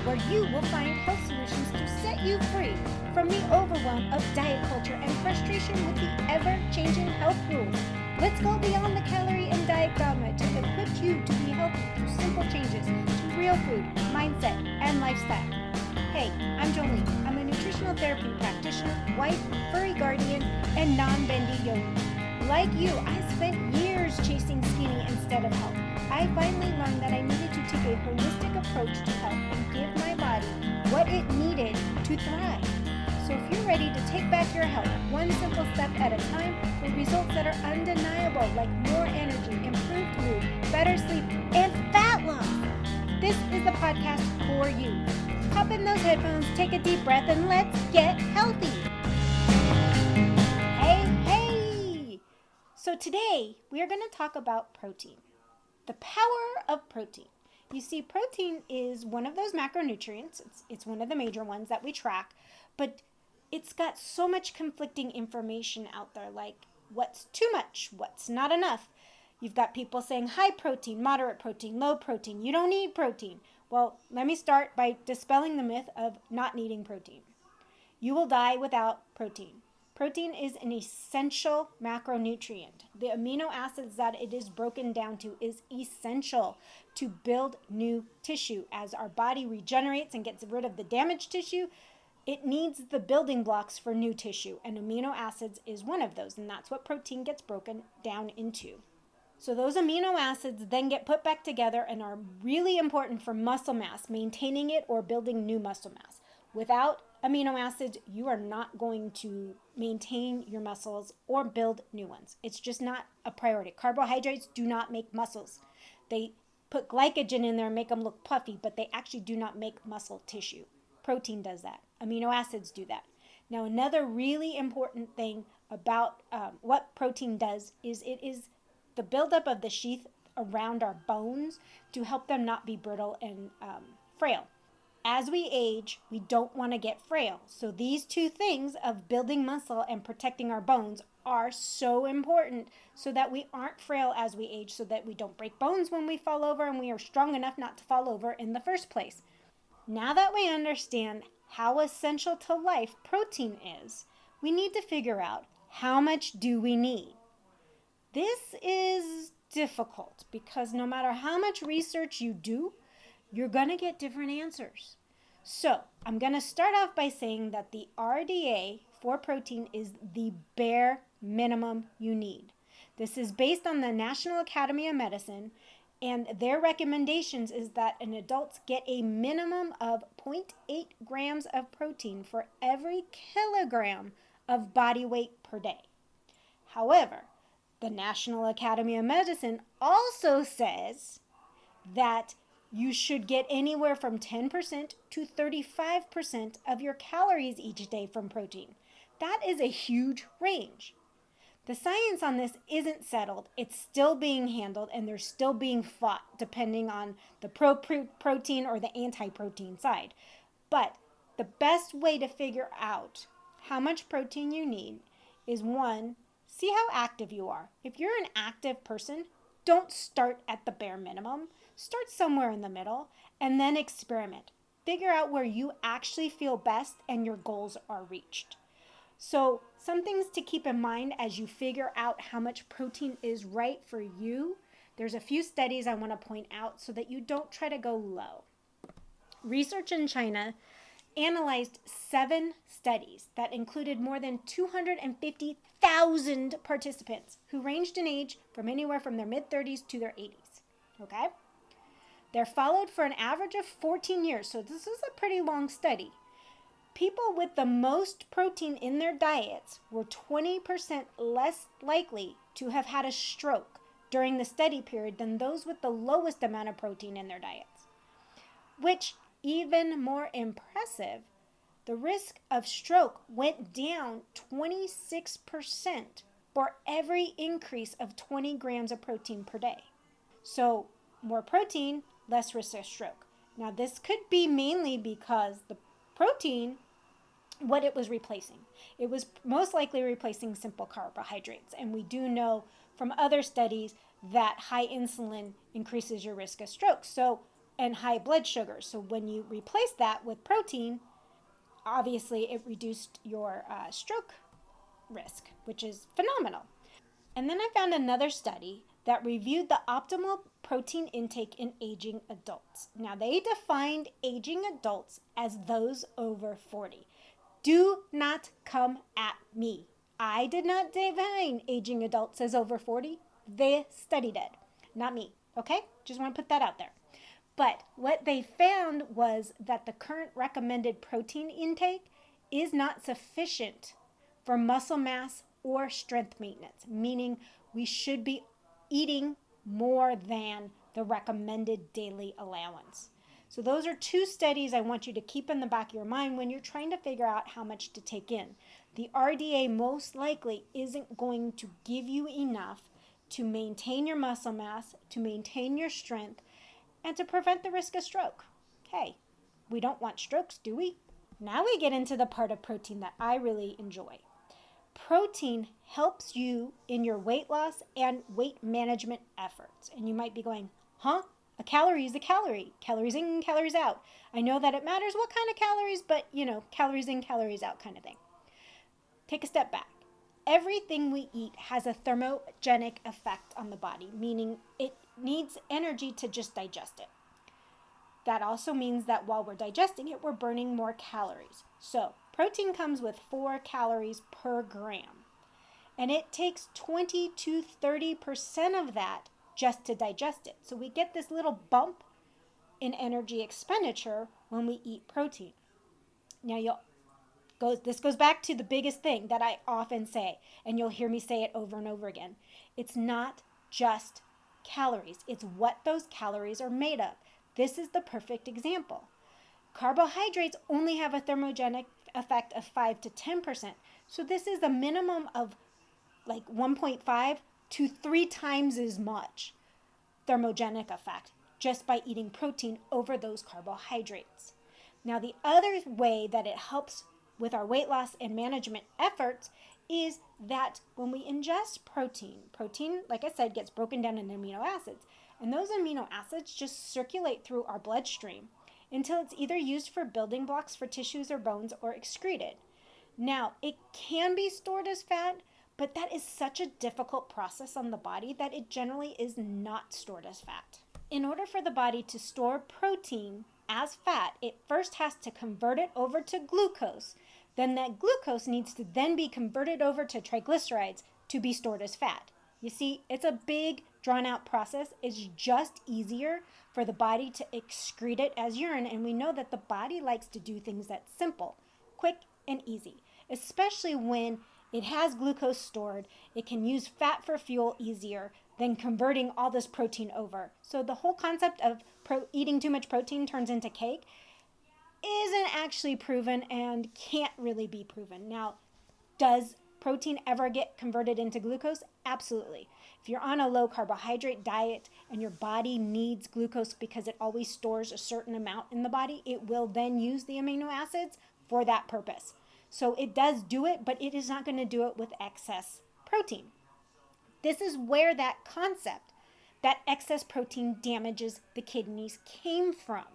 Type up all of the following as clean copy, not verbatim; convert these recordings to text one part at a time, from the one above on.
where you will find health solutions to set you free from the overwhelm of diet culture and frustration with the ever-changing health rules. Let's go beyond the calorie and diet dogma to equip you to be healthy through simple changes to real food, mindset, and lifestyle. Hey, I'm Jolene. I'm a nutritional therapy practitioner, wife, furry guardian, and non-bendy yogi. Like you, I spent years chasing skinny instead of health. I finally learned that I needed to take a holistic approach to health and give my body what it needed to thrive. So if you're ready to take back your health one simple step at a time for results that are undeniable, like more energy, improved mood, better sleep, and fat loss, this is the podcast for you. Hop in those headphones, take a deep breath, and let's get healthy. Hey! So today we are going to talk about protein. The power of protein. You see, protein is one of those macronutrients. It's one of the major ones that we track, but it's got so much conflicting information out there, like what's too much, what's not enough. You've got people saying high protein, moderate protein, low protein. You don't need protein. Well, let me start by dispelling the myth of not needing protein. You will die without protein. Protein is an essential macronutrient. The amino acids that it is broken down to is essential to build new tissue. As our body regenerates and gets rid of the damaged tissue, it needs the building blocks for new tissue, and amino acids is one of those, and that's what protein gets broken down into. So those amino acids then get put back together and are really important for muscle mass, maintaining it or building new muscle mass. Without amino acids, you are not going to maintain your muscles or build new ones. It's just not a priority. Carbohydrates do not make muscles. They put glycogen in there and make them look puffy, but they actually do not make muscle tissue. Protein does that. Amino acids do that. Now, another really important thing about what protein does is it is the buildup of the sheath around our bones to help them not be brittle and frail. As we age, we don't want to get frail. So these two things of building muscle and protecting our bones are so important so that we aren't frail as we age, so that we don't break bones when we fall over and we are strong enough not to fall over in the first place. Now that we understand how essential to life protein is, we need to figure out how much do we need. This is difficult because no matter how much research you do, you're going to get different answers. So I'm going to start off by saying that the RDA for protein is the bare minimum you need. This is based on the National Academy of Medicine, and their recommendations is that adults get a minimum of 0.8 grams of protein for every kilogram of body weight per day. However, the National Academy of Medicine also says that you should get anywhere from 10% to 35% of your calories each day from protein. That is a huge range. The science on this isn't settled. It's still being handled, and they're still being fought depending on the pro-protein or the anti-protein side. But the best way to figure out how much protein you need is, one, see how active you are. If you're an active person, don't start at the bare minimum. Start somewhere in the middle and then experiment. Figure out where you actually feel best and your goals are reached. So some things to keep in mind as you figure out how much protein is right for you. There's a few studies I want to point out so that you don't try to go low. Research in China analyzed 7 studies that included more than 250,000 participants who ranged in age from anywhere from their mid-30s to their 80s. Okay? They're followed for an average of 14 years, so this is a pretty long study. People with the most protein in their diets were 20% less likely to have had a stroke during the study period than those with the lowest amount of protein in their diets. Which, even more impressive, the risk of stroke went down 26% for every increase of 20 grams of protein per day. So more protein, less risk of stroke. Now this could be mainly because the protein, what it was replacing. It was most likely replacing simple carbohydrates. And we do know from other studies that high insulin increases your risk of stroke. So and high blood sugar. So when you replace that with protein, obviously it reduced your stroke risk, which is phenomenal. And then I found another study that reviewed the optimal protein intake in aging adults. Now, they defined aging adults as those over 40. Do not come at me. I did not define aging adults as over 40. The study did, not me. Okay? Just want to put that out there. But what they found was that the current recommended protein intake is not sufficient for muscle mass or strength maintenance, meaning we should be eating more than the recommended daily allowance. So those are two studies I want you to keep in the back of your mind when you're trying to figure out how much to take in. The RDA most likely isn't going to give you enough to maintain your muscle mass, to maintain your strength, and to prevent the risk of stroke. Okay, we don't want strokes, do we? Now we get into the part of protein that I really enjoy. Protein helps you in your weight loss and weight management efforts. And you might be going, huh? A calorie is a calorie. Calories in, calories out. I know that it matters what kind of calories, but calories in, calories out kind of thing. Take a step back. Everything we eat has a thermogenic effect on the body, meaning it needs energy to just digest it. That also means that while we're digesting it, we're burning more calories. So protein comes with 4 calories per gram. And it takes 20 to 30% of that just to digest it. So we get this little bump in energy expenditure when we eat protein. Now this goes back to the biggest thing that I often say, and you'll hear me say it over and over again. It's not just calories. It's what those calories are made of. This is the perfect example. Carbohydrates only have a thermogenic effect of 5 to 10%. So this is a minimum of like 1.5 to 3 times as much thermogenic effect just by eating protein over those carbohydrates. Now, the other way that it helps with our weight loss and management efforts is that when we ingest protein, like I said, gets broken down into amino acids. And those amino acids just circulate through our bloodstream until it's either used for building blocks for tissues or bones or excreted. Now, it can be stored as fat, but that is such a difficult process on the body that it generally is not stored as fat. In order for the body to store protein as fat, it first has to convert it over to glucose. Then that glucose needs to then be converted over to triglycerides to be stored as fat. You see, it's a big, drawn-out process. It's just easier for the body to excrete it as urine, and we know that the body likes to do things that's simple, quick, and easy, especially when it has glucose stored. It can use fat for fuel easier than converting all this protein over. So the whole concept of eating too much protein turns into cake isn't actually proven and can't really be proven. Now, does protein ever get converted into glucose? Absolutely. If you're on a low carbohydrate diet and your body needs glucose because it always stores a certain amount in the body, it will then use the amino acids for that purpose. So it does do it, but it is not going to do it with excess protein. This is where that concept that excess protein damages the kidneys came from.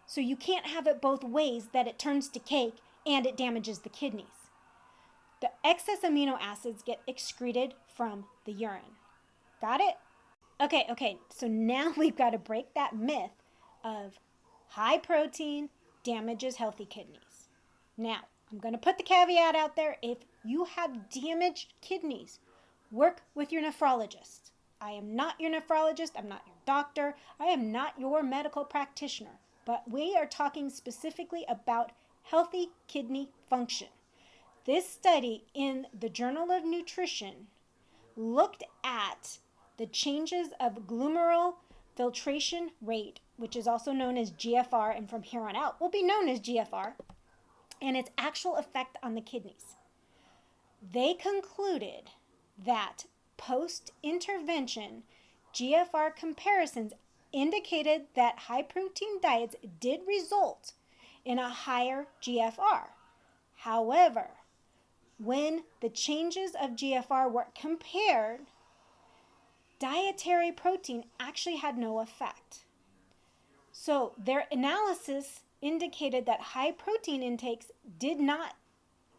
So you can't have it both ways, that it turns to cake and it damages the kidneys. The excess amino acids get excreted from the urine. Got it? Okay, so now we've got to break that myth of high protein damages healthy kidneys. Now, I'm going to put the caveat out there. If you have damaged kidneys, work with your nephrologist. I am not your nephrologist. I'm not your doctor. I am not your medical practitioner. But we are talking specifically about healthy kidney function. This study in the Journal of Nutrition looked at the changes of glomerular filtration rate, which is also known as GFR, and from here on out will be known as GFR, and its actual effect on the kidneys. They concluded that post-intervention GFR comparisons indicated that high-protein diets did result in a higher GFR. However, when the changes of GFR were compared, dietary protein actually had no effect. So their analysis indicated that high protein intakes did not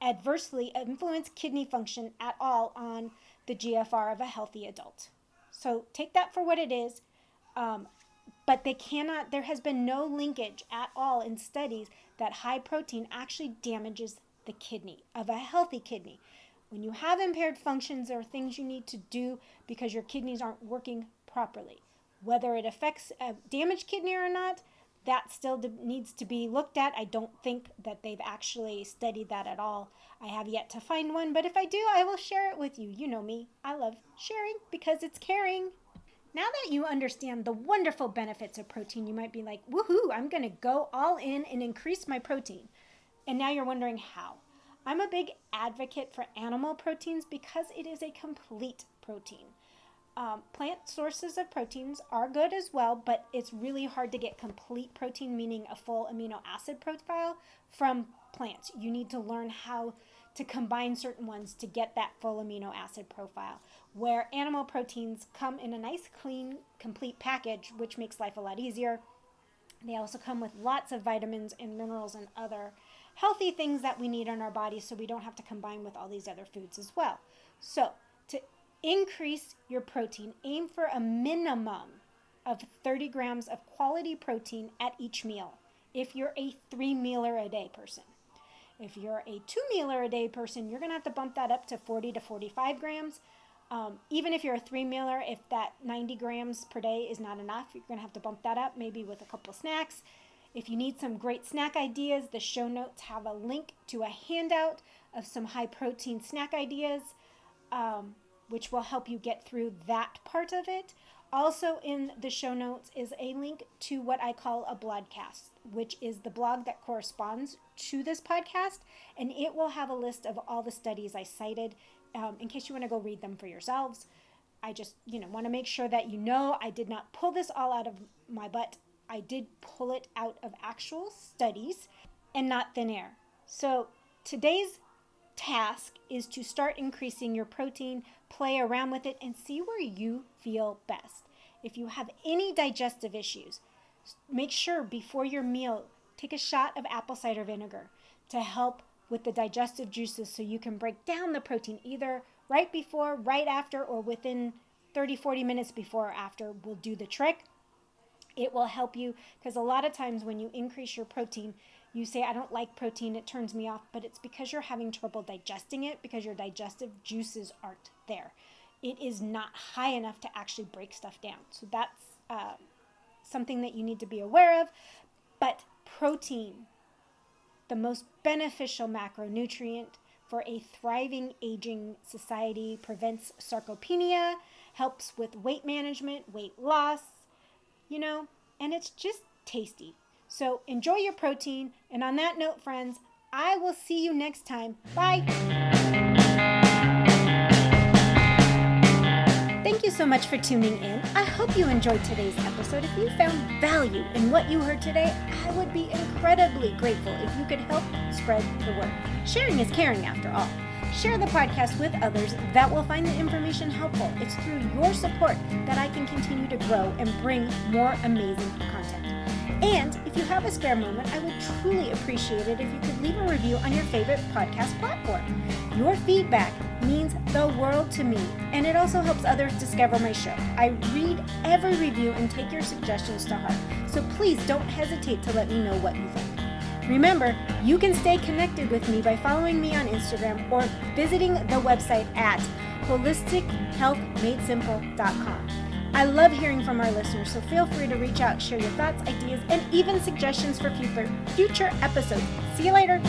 adversely influence kidney function at all on the GFR of a healthy adult. So take that for what it is. But there has been no linkage at all in studies that high protein actually damages the kidney of a healthy kidney. When you have impaired functions, there are things you need to do because your kidneys aren't working properly. Whether it affects a damaged kidney or not, that still needs to be looked at. I don't think that they've actually studied that at all. I have yet to find one, but if I do, I will share it with you. You know me. I love sharing because it's caring. Now that you understand the wonderful benefits of protein, you might be like, woohoo, I'm going to go all in and increase my protein. And now you're wondering how. I'm a big advocate for animal proteins because it is a complete protein. Plant sources of proteins are good as well, but it's really hard to get complete protein, meaning a full amino acid profile from plants. You need to learn how to combine certain ones to get that full amino acid profile, where animal proteins come in a nice, clean, complete package, which makes life a lot easier. They also come with lots of vitamins and minerals and other healthy things that we need in our body, so we don't have to combine with all these other foods as well. So to increase your protein, aim for a minimum of 30 grams of quality protein at each meal if you're a 3-mealer a day person. If you're a 2-mealer a day person, you're going to have to bump that up to 40 to 45 grams. Even if you're a 3-mealer, if that 90 grams per day is not enough, you're going to have to bump that up maybe with a couple of snacks. If you need some great snack ideas, the show notes have a link to a handout of some high protein snack ideas, which will help you get through that part of it. Also in the show notes is a link to what I call a blogcast, which is the blog that corresponds to this podcast, and it will have a list of all the studies I cited in case you want to go read them for yourselves. I just want to make sure that I did not pull this all out of my butt. I did pull it out of actual studies and not thin air. So today's task is to start increasing your protein, play around with it, and see where you feel best. If you have any digestive issues, make sure before your meal, take a shot of apple cider vinegar to help with the digestive juices so you can break down the protein either right before, right after, or within 30-40 minutes before or after will do the trick. It will help you because a lot of times when you increase your protein, you say, I don't like protein, it turns me off, but it's because you're having trouble digesting it because your digestive juices aren't there. It is not high enough to actually break stuff down. So that's something that you need to be aware of. But protein, the most beneficial macronutrient for a thriving aging society, prevents sarcopenia, helps with weight management, weight loss, and it's just tasty. So enjoy your protein. And on that note, friends, I will see you next time. Bye. Thank you so much for tuning in. I hope you enjoyed today's episode. If you found value in what you heard today, I would be incredibly grateful if you could help spread the word. Sharing is caring after all. Share the podcast with others that will find the information helpful. It's through your support that I can continue to grow and bring more amazing content. And if you have a spare moment, I would truly appreciate it if you could leave a review on your favorite podcast platform. Your feedback means the world to me, and it also helps others discover my show. I read every review and take your suggestions to heart, so please don't hesitate to let me know what you think. Remember, you can stay connected with me by following me on Instagram or visiting the website at holistichealthmadesimple.com. I love hearing from our listeners, so feel free to reach out, share your thoughts, ideas, and even suggestions for future episodes. See you later.